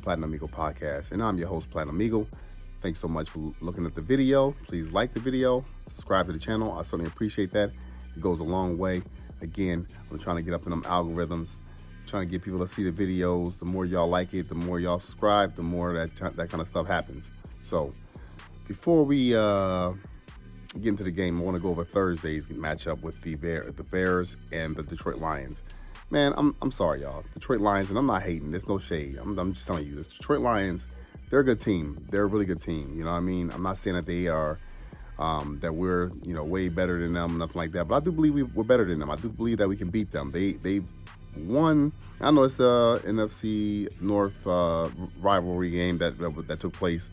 Platinum Eagle Podcast, and I'm your host, Platinum Eagle. Thanks so much for looking at the video. Please like the video, subscribe to the channel. I certainly appreciate that. It goes a long way. Again, I'm trying to get up in them algorithms, trying to get people to see the videos. The more y'all like it, the more y'all subscribe, the more that kind of stuff happens. So before we get into the game, I want to go over Thursday's matchup with the Bears and the Detroit Lions. Man, I'm sorry, y'all. Detroit Lions, and I'm not hating. There's no shade. I'm just telling you, the Detroit Lions, they're a good team. They're a really good team. You know what I mean? I'm not saying that they are, that we're, way better than them, nothing like that. But I do believe we're better than them. I do believe that we can beat them. They won. I know it's the NFC North rivalry game that took place.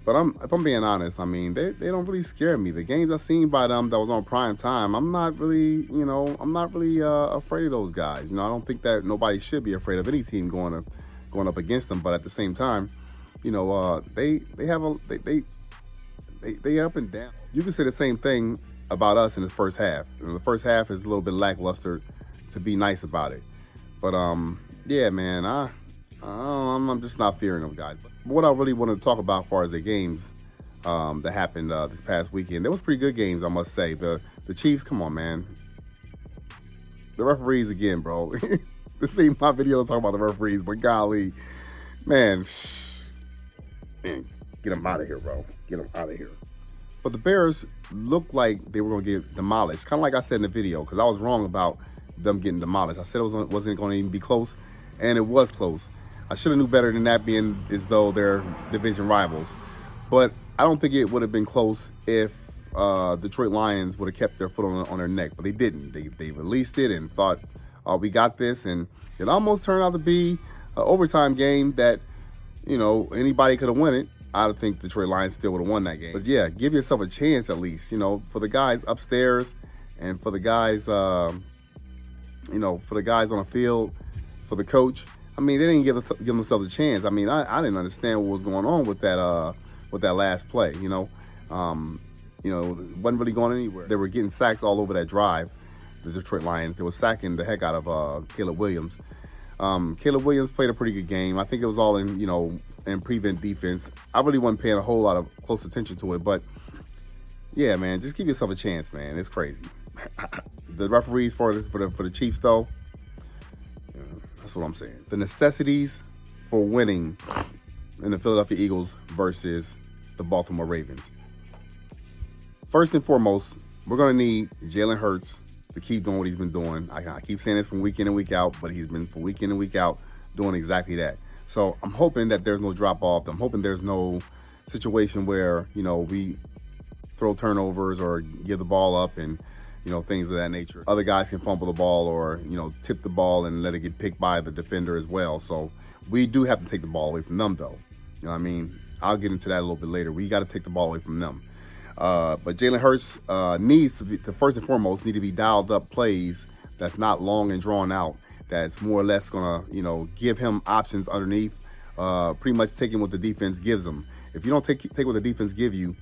But if I'm being honest, I mean, they don't really scare me. The games I've seen by them that was on prime time, I'm not really afraid of those guys. I don't think that nobody should be afraid of any team going up against them. But at the same time, they up and down. You can say the same thing about us in the first half. The first half is a little bit lackluster, to be nice about it. But yeah, man, I'm just not fearing them guys. But what I really wanted to talk about as far as the games that happened this past weekend, there was pretty good games, I must say. The Chiefs, come on, man. The referees again, bro. This ain't my video to talk about the referees, but golly, man, get them out of here, bro. Get them out of here. But the Bears looked like they were going to get demolished, kind of like I said in the video, because I was wrong about them getting demolished. I said it wasn't going to even be close, and it was close. I should have knew better than that, being as though they're division rivals. But I don't think it would have been close if Detroit Lions would have kept their foot on their neck. But they didn't. They released it and thought, we got this. And it almost turned out to be an overtime game that, anybody could have won it. I think the Detroit Lions still would have won that game. But yeah, give yourself a chance at least, for the guys upstairs and for the guys, for the guys on the field, for the coach. I mean, they didn't give themselves a chance. I mean, I didn't understand what was going on with that last play. It wasn't really going anywhere. They were getting sacks all over that drive. The Detroit Lions, they were sacking the heck out of Caleb Williams. Caleb Williams played a pretty good game. I think it was all in prevent defense. I really wasn't paying a whole lot of close attention to it, but yeah, man, just give yourself a chance, man. It's crazy. The referees for the Chiefs, though. That's what I'm saying. The necessities for winning in the Philadelphia Eagles versus the Baltimore Ravens. First and foremost, we're going to need Jalen Hurts to keep doing what he's been doing. I keep saying this from week in and week out, but he's been from week in and week out doing exactly that. So I'm hoping that there's no drop-off. I'm hoping there's no situation where, we throw turnovers or give the ball up and things of that nature. Other guys can fumble the ball or, tip the ball and let it get picked by the defender as well. So we do have to take the ball away from them, though. You know what I mean? I'll get into that a little bit later. We got to take the ball away from them. But Jalen Hurts needs to first and foremost, need to be dialed up plays that's not long and drawn out, that's more or less going to, give him options underneath, pretty much taking what the defense gives him. If you don't take what the defense give you,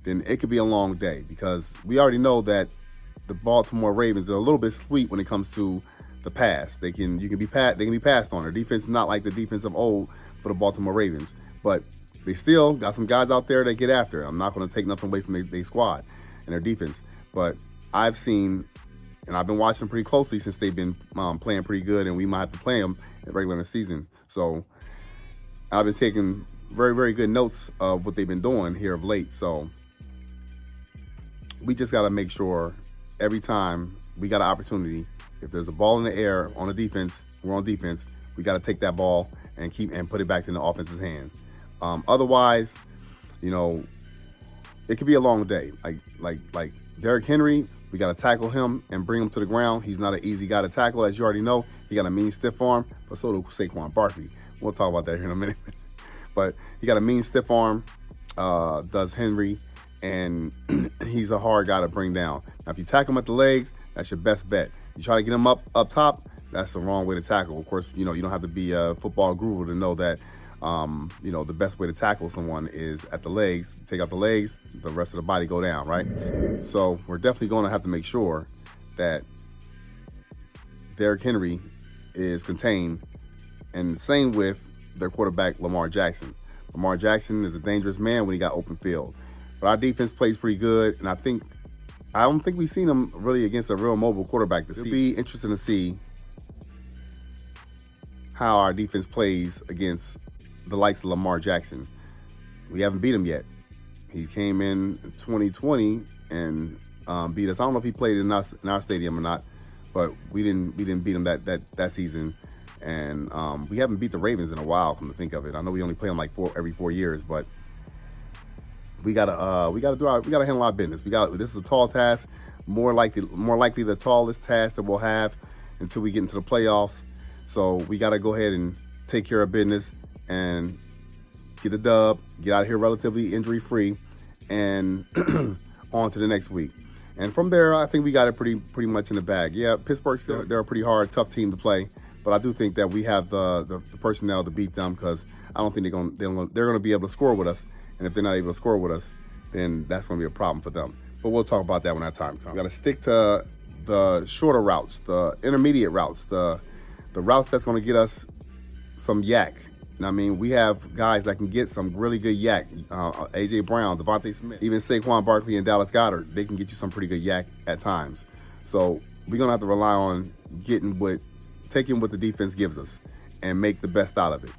then it could be a long day, because we already know that the Baltimore Ravens are a little bit sweet when it comes to the pass. They can be passed on. Their defense is not like the defense of old for the Baltimore Ravens, but they still got some guys out there that get after it. I'm not going to take nothing away from their squad and their defense, but I've seen, and I've been watching pretty closely since they've been playing pretty good, and we might have to play them in regular season. So I've been taking very, very good notes of what they've been doing here of late. So we just got to make sure every time we got an opportunity, if there's a ball in the air on the defense, we're on defense, we got to take that ball and put it back in the offense's hand. Otherwise, it could be a long day. Like Derrick Henry, we got to tackle him and bring him to the ground. He's not an easy guy to tackle, as you already know. He got a mean stiff arm, but so do Saquon Barkley. We'll talk about that here in a minute. But he got a mean stiff arm, does Henry, and he's a hard guy to bring down. Now, if you tackle him at the legs, that's your best bet. You try to get him up top, that's the wrong way to tackle. Of course, you don't have to be a football guru to know that, the best way to tackle someone is at the legs. Take out the legs, the rest of the body go down, right? So we're definitely going to have to make sure that Derrick Henry is contained, and the same with their quarterback, Lamar Jackson. Lamar Jackson is a dangerous man when he got open field. But our defense plays pretty good, and I don't think we've seen him really against a real mobile quarterback this season. It'll be interesting to see how our defense plays against the likes of Lamar Jackson. We haven't beat him yet. He came in 2020 and beat us. I don't know if he played in our stadium or not, but we didn't beat him that season. And we haven't beat the Ravens in a while, come to think of it. I know we only play them like every 4 years, but we gotta handle our business. This is a tall task, more likely the tallest task that we'll have until we get into the playoffs. So we gotta go ahead and take care of business and get the dub, get out of here relatively injury free, and on to the next week. And from there, I think we got it pretty much in the bag. Yeah, Pittsburgh, they're a pretty hard, tough team to play, but I do think that we have the personnel to beat them, because I don't think they're gonna be able to score with us. And if they're not able to score with us, then that's gonna be a problem for them. But we'll talk about that when that time comes. We gotta stick to the shorter routes, the intermediate routes, the routes that's gonna get us some yak. I mean, we have guys that can get some really good yak. A.J. Brown, Devontae Smith, even Saquon Barkley and Dallas Goedert, they can get you some pretty good yak at times. So we're going to have to rely on taking what the defense gives us and make the best out of it.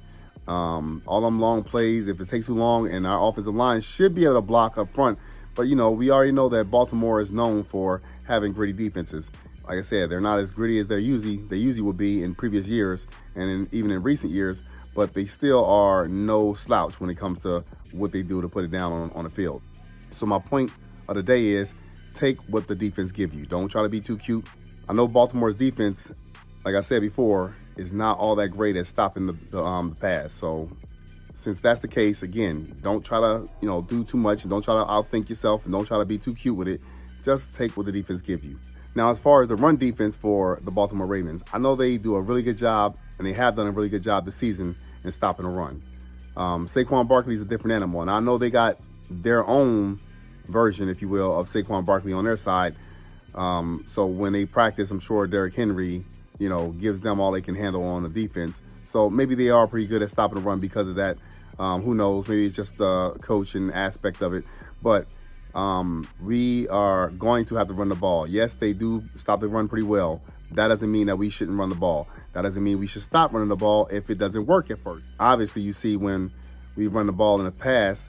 All them long plays, if it takes too long, and our offensive line should be able to block up front. But, we already know that Baltimore is known for having gritty defenses. Like I said, they're not as gritty as they usually would be in previous years and even in recent years, but they still are no slouch when it comes to what they do to put it down on the field. So my point of the day is, take what the defense give you. Don't try to be too cute. I know Baltimore's defense, like I said before, is not all that great at stopping the pass. So since that's the case, again, don't try to do too much, and don't try to outthink yourself, and don't try to be too cute with it. Just take what the defense give you. Now, as far as the run defense for the Baltimore Ravens, I know they do a really good job, and they have done a really good job this season in stopping the run. Saquon Barkley is a different animal, and I know they got their own version, if you will, of Saquon Barkley on their side. So when they practice, I'm sure Derrick Henry, gives them all they can handle on the defense. So maybe they are pretty good at stopping the run because of that. Who knows? Maybe it's just the coaching aspect of it. But we are going to have to run the ball. Yes, they do stop the run pretty well. That doesn't mean that we shouldn't run the ball. That doesn't mean we should stop running the ball if it doesn't work at first. Obviously, you see when we run the ball in the past,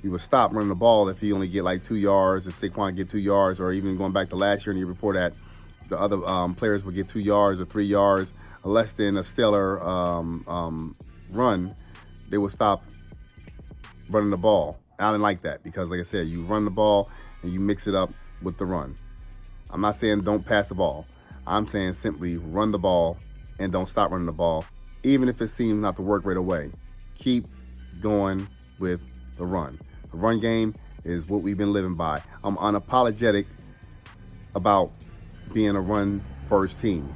we would stop running the ball if you only get like 2 yards, if Saquon get 2 yards, or even going back to last year and the year before that, the other players would get 2 yards or 3 yards, less than a stellar run, they would stop running the ball. I didn't like that because, like I said, you run the ball and you mix it up with the run. I'm not saying don't pass the ball. I'm saying simply run the ball and don't stop running the ball, even if it seems not to work right away. Keep going with the run. The run game is what we've been living by. I'm unapologetic about being a run-first team.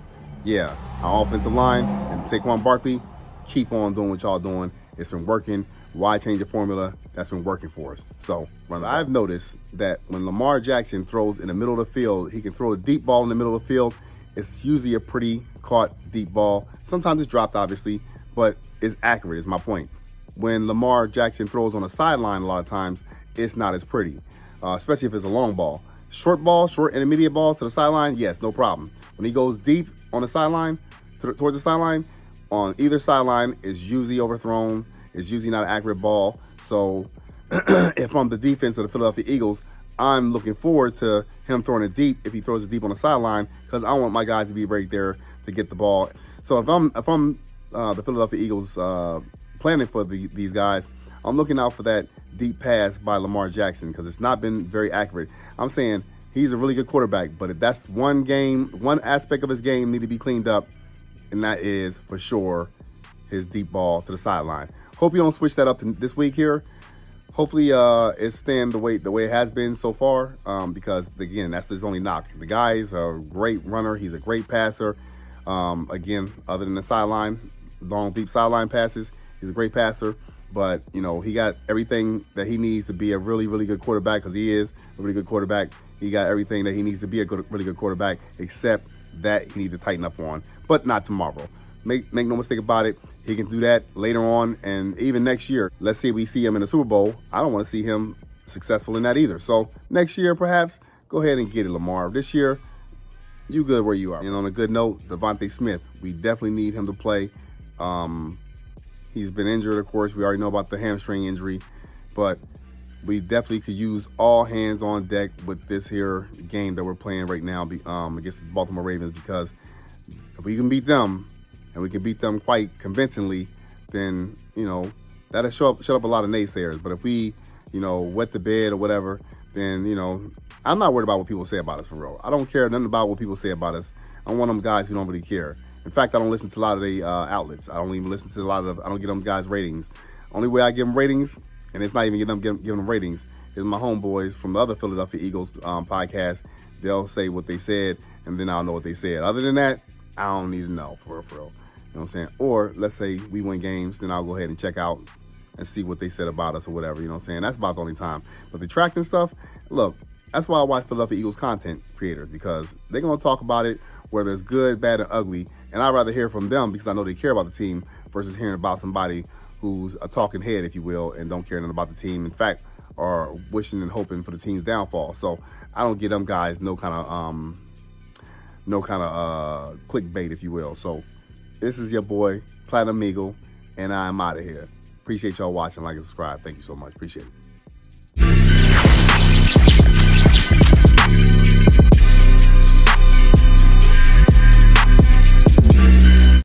Yeah, our offensive line and Saquon Barkley, keep on doing what y'all doing. It's been working. Why change the formula? That's been working for us. So I've noticed that when Lamar Jackson throws in the middle of the field, he can throw a deep ball in the middle of the field. It's usually a pretty caught deep ball. Sometimes it's dropped, obviously, but it's accurate is my point. When Lamar Jackson throws on a sideline, a lot of times, it's not as pretty, especially if it's a long ball. Short intermediate balls to the sideline, yes, no problem. When he goes deep on the sideline, towards the sideline, on either sideline is usually overthrown. It's usually not an accurate ball. So if I'm the defense of the Philadelphia Eagles, I'm looking forward to him throwing it deep if he throws it deep on the sideline, because I want my guys to be right there to get the ball. So if I'm the Philadelphia Eagles planning for these guys, I'm looking out for that deep pass by Lamar Jackson, because it's not been very accurate. I'm saying he's a really good quarterback, but if that's one aspect of his game need to be cleaned up, and that is for sure his deep ball to the sideline. Hope you don't switch that up this week here. Hopefully it's staying the way it has been so far, because, again, that's his only knock. The guy is a great runner. He's a great passer. Again, other than the sideline, long, deep sideline passes, he's a great passer. But, he got everything that he needs to be a really, really good quarterback, because he is a really good quarterback. He got everything that he needs to be a really good quarterback, except that he needs to tighten up on. But not tomorrow. make no mistake about it, he can do that later on, and even next year. Let's say we see him in the Super Bowl. I don't want to see him successful in that either. So next year, perhaps, go ahead and get it, Lamar. This year, you good where you are. And on a good note, Devontae Smith, we definitely need him to play. He's been injured, of course. We already know about the hamstring injury, but we definitely could use all hands on deck with this here game that we're playing right now against the Baltimore Ravens, because if we can beat them, and we can beat them quite convincingly, then, that'll shut up a lot of naysayers. But if we, wet the bed or whatever, then, I'm not worried about what people say about us, for real. I don't care nothing about what people say about us. I'm one of them guys who don't really care. In fact, I don't listen to a lot of the outlets. I don't even listen to I don't give them guys ratings. Only way I give them ratings, and it's not even giving them ratings, is my homeboys from the other Philadelphia Eagles podcast. They'll say what they said, and then I'll know what they said. Other than that, I don't need to know, for real, for real. You know what I'm saying? Or let's say we win games, then I'll go ahead and check out and see what they said about us or whatever. You know what I'm saying? That's about the only time. But the tracking stuff, look, that's why I watch Philadelphia Eagles content creators, because they're going to talk about it, whether it's good, bad, or ugly. And I'd rather hear from them because I know they care about the team versus hearing about somebody who's a talking head, if you will, and don't care nothing about the team. In fact, are wishing and hoping for the team's downfall. So I don't give them guys no kind of clickbait, if you will. So this is your boy, Platinum Eagle, and I'm out of here. Appreciate y'all watching, like, and subscribe. Thank you so much. Appreciate it.